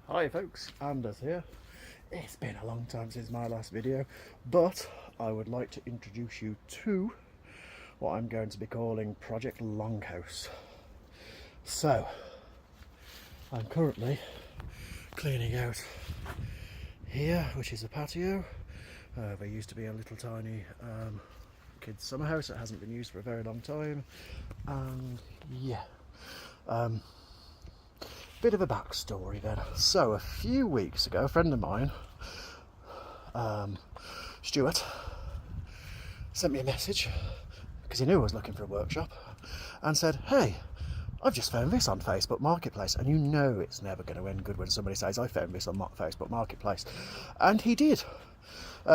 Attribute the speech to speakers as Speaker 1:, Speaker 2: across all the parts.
Speaker 1: Hi folks, Anders here. It's been a long time since my last video, but I would like to introduce you to what I'm going to be calling Project Longhouse. So, I'm currently cleaning out here, which is a patio. There used to be a little tiny kids' summer house that hasn't been used for a very long time, and yeah. Bit of a backstory then. So a few weeks ago, a friend of mine, Stuart, sent me a message because he knew I was looking for a workshop and said, "Hey, I've just found this on Facebook Marketplace." And you know it's never going to end good when somebody says, "I found this on Facebook Marketplace." And he did.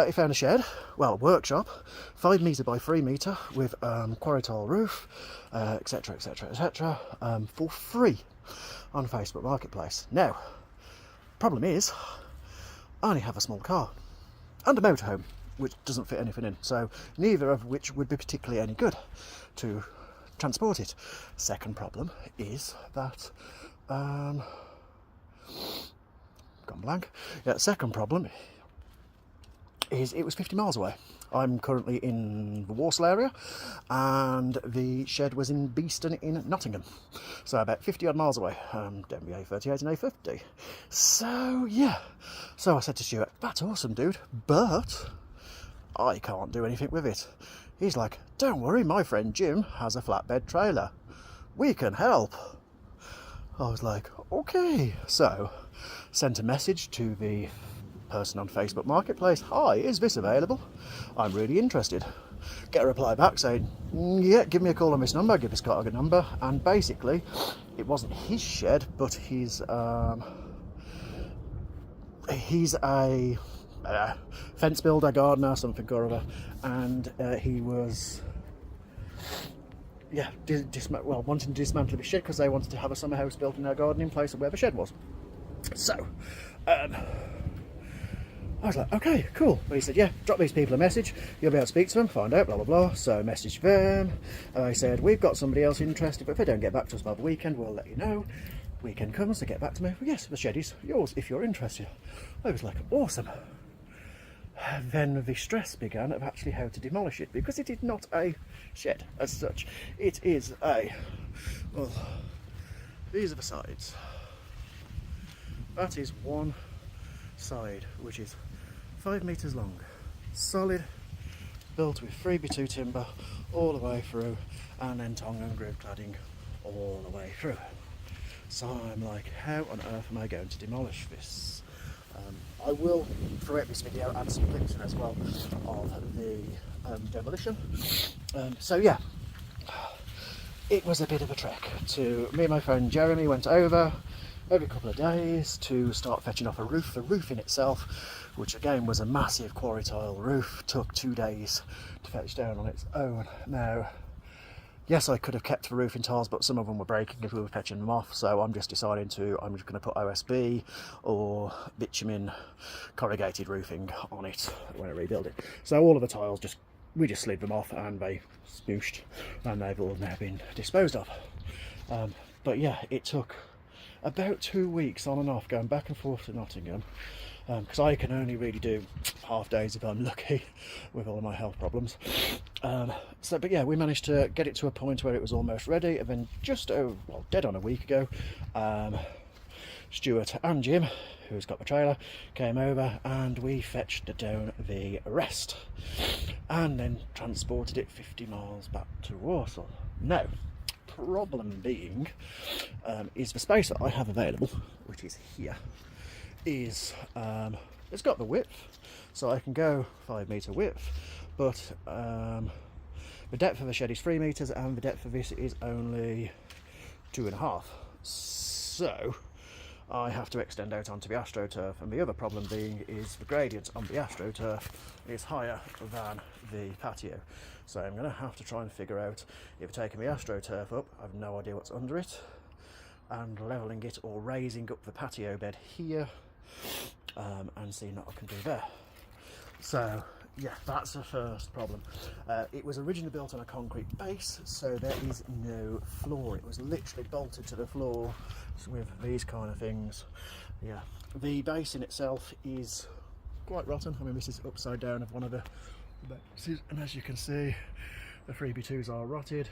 Speaker 1: He found a shed, well, a workshop, 5 metre by 3 metre with quarry tile roof, etc, etc, etc, for free on Facebook Marketplace. Now, problem is, I only have a small car and a motorhome, which doesn't fit anything in, so neither of which would be particularly any good to transport it. Second problem is that, gone blank. Yeah, second problem is it was 50 miles away. I'm currently in the Walsall area and the shed was in Beeston in Nottingham, so about 50 odd miles away, down the A38 and A50. So yeah, so I said to Stuart, "That's awesome, dude, but I can't do anything with it." He's like, "Don't worry, my friend Jim has a flatbed trailer, we can help." I was like, okay. So sent a message to the person on Facebook Marketplace. "Hi, is this available? I'm really interested." Get a reply back saying, "Yeah, give me a call on this number." Give his contact number, and basically it wasn't his shed, but he's a fence builder, gardener, something or other, and he was wanting to dismantle the shed because they wanted to have a summer house built in their garden in place of where the shed was. So I was like, okay, cool. But he said, "Yeah, drop these people a message, you'll be able to speak to them, find out, blah, blah, blah." So I messaged them, and I said, "We've got somebody else interested, but if they don't get back to us by the weekend, we'll let you know." Weekend comes, they get back to me, "Well, yes, the shed is yours if you're interested." I was like, awesome. Then the stress began of actually how to demolish it, because it is not a shed as such. It is well, these are the sides. That is one side, which is 5 metres long, solid, built with 3x2 timber all the way through, and then tongue and groove cladding all the way through. So I'm like, how on earth am I going to demolish this? I will, throughout this video, add some clips in as well of the demolition. So yeah, it was a bit of a trek. Me and my friend Jeremy went over every couple of days to start fetching off a roof. The roof in itself, which again was a massive quarry tile roof, took 2 days to fetch down on its own. Now, yes, I could have kept the roofing tiles, but some of them were breaking if we were fetching them off, so I'm just deciding I'm just going to put OSB or bitumen corrugated roofing on it when I rebuild it. So all of the tiles, we just slid them off and they smooshed, and they've all now been disposed of. But yeah, it took about 2 weeks on and off going back and forth to Nottingham, because I can only really do half days if I'm lucky with all of my health problems. But yeah, we managed to get it to a point where it was almost ready, and then dead on a week ago, Stuart and Jim, who's got the trailer, came over and we fetched down the rest and then transported it 50 miles back to Walsall. Now, problem being is the space that I have available, which is here, is it's got the width, so I can go 5 metre width, but the depth of the shed is 3 metres and the depth of this is only 2.5, so I have to extend out onto the AstroTurf. And the other problem being is the gradient on the AstroTurf is higher than the patio, so I'm going to have to try and figure out if taking the AstroTurf up, I've no idea what's under it, and levelling it or raising up the patio bed here, and seeing what I can do there. So yeah, that's the first problem. It was originally built on a concrete base, so there is no floor. It was literally bolted to the floor with these kind of things. Yeah, the base in itself is quite rotten. I mean, this is upside down of one of the bases, and as you can see, the 3x2s are rotted,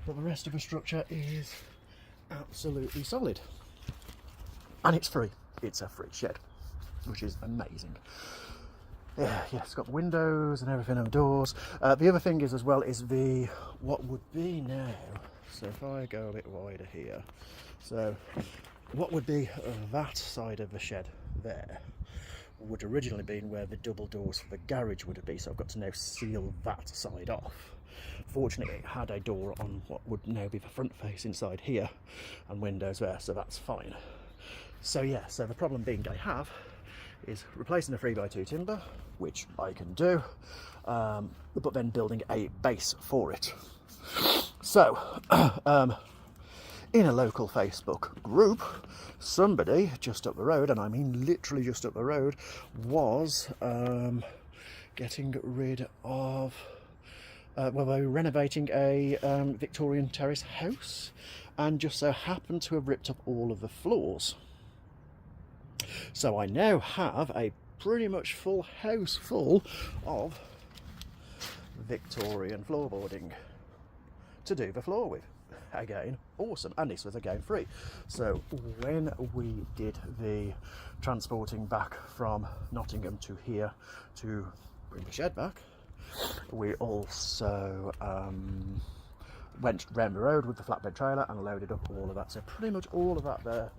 Speaker 1: but the rest of the structure is absolutely solid. And it's free. It's a free shed, which is amazing. Yeah, it's got windows and everything and doors. The other thing is as well is what would be now, so if I go a bit wider here, so what would be that side of the shed there would originally been where the double doors for the garage would be, so I've got to now seal that side off. Fortunately, it had a door on what would now be the front face inside here and windows there, so that's fine. So yeah, so the problem being I have is replacing the 3x2 timber, which I can do, but then building a base for it. So, in a local Facebook group, somebody just up the road, and I mean literally just up the road, was getting rid of, well, they were renovating a Victorian terrace house, and just so happened to have ripped up all of the floors. So I now have a pretty much full house full of Victorian floorboarding to do the floor with. Again, awesome, and this was again free. So when we did the transporting back from Nottingham to here to bring the shed back, we also went round the road with the flatbed trailer and loaded up all of that. So pretty much all of that there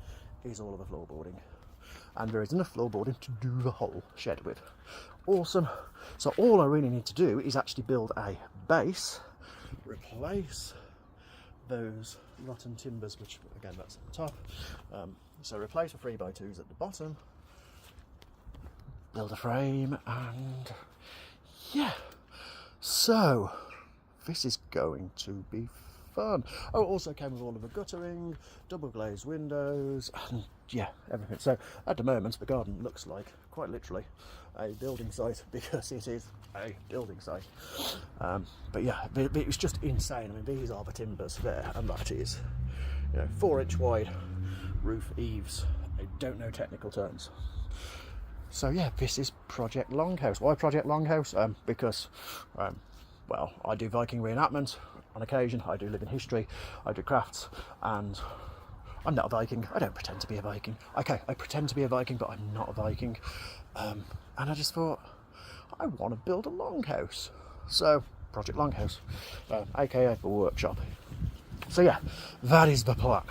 Speaker 1: is all of the floorboarding, and there is enough floorboarding to do the whole shed with. Awesome. So all I really need to do is actually build a base, replace those rotten timbers, which again that's at the top, so replace the 3x2s at the bottom, build a frame, and yeah, so this is going to be fun. Oh, it also came with all of the guttering, double glazed windows, and yeah, everything. So at the moment the garden looks like quite literally a building site, because it is a building site. But yeah, it was just insane. I mean, these are the timbers there, and that is, 4-inch wide roof eaves. I don't know technical terms. So yeah, this is Project Longhouse. Why Project Longhouse? Because well, I do Viking reenactment on occasion, I do live in history, I do crafts, and I'm not a Viking. I don't pretend to be a Viking. Okay, I pretend to be a Viking, but I'm not a Viking. And I just thought, I want to build a longhouse. So, Project Longhouse, aka the workshop. So yeah, that is the plan.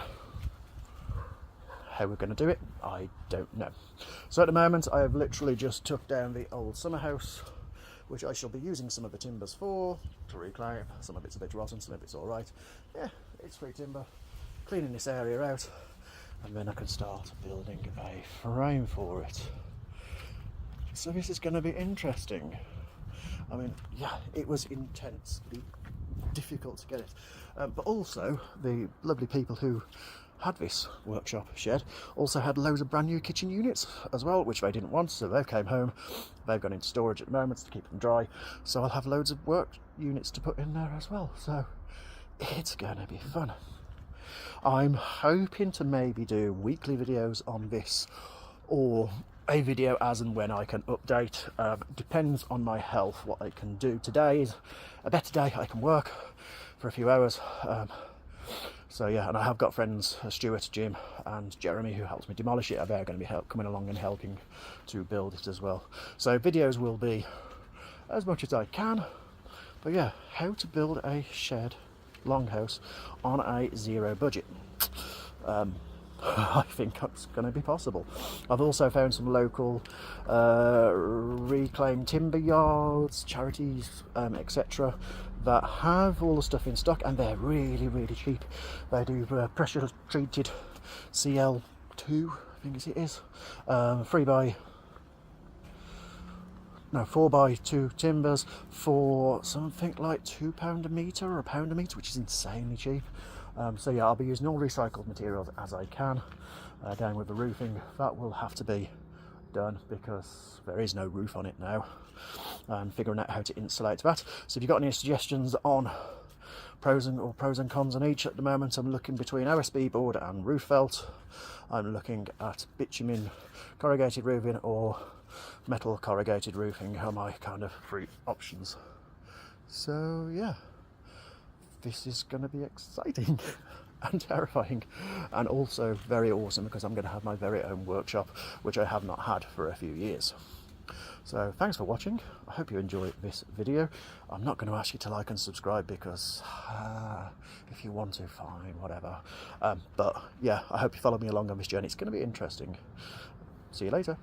Speaker 1: How we're going to do it, I don't know. So at the moment, I have literally just took down the old summer house, which I shall be using some of the timbers for, to reclaim. Some of it's a bit rotten, some of it's alright. Yeah, it's free timber. Cleaning this area out, and then I can start building a frame for it. So this is going to be interesting. I mean, yeah, it was intensely difficult to get it. But also, the lovely people who had this workshop shed also had loads of brand new kitchen units as well, which they didn't want, so they came home. They've gone into storage at the moment to keep them dry, so I'll have loads of work units to put in there as well. So it's going to be fun. I'm hoping to maybe do weekly videos on this, or a video as and when I can update. Depends on my health what I can do. Today is a better day. I can work for a few hours. So yeah, and I have got friends, Stuart, Jim and Jeremy, who helps me demolish it. They're going to be coming along and helping to build it as well. So videos will be as much as I can. But yeah, how to build a shed longhouse on a zero budget. I think that's going to be possible. I've also found some local reclaimed timber yards, charities, etc. that have all the stuff in stock, and they're really, really cheap. They do pressure treated CL2, I think it is, 4x2 timbers for something like £2 a metre or £1 a metre, which is insanely cheap. So yeah, I'll be using all recycled materials as I can. Down with the roofing, that will have to be done because there is no roof on it now, and figuring out how to insulate that. So if you've got any suggestions on pros and cons on each, at the moment I'm looking between OSB board and roof felt. I'm looking at bitumen corrugated roofing or metal corrugated roofing are my kind of three options. So yeah, this is going to be exciting and terrifying, and also very awesome because I'm going to have my very own workshop, which I have not had for a few years. So thanks for watching. I hope you enjoyed this video. I'm not going to ask you to like and subscribe because if you want to, fine, whatever. But yeah, I hope you follow me along on this journey. It's going to be interesting. See you later.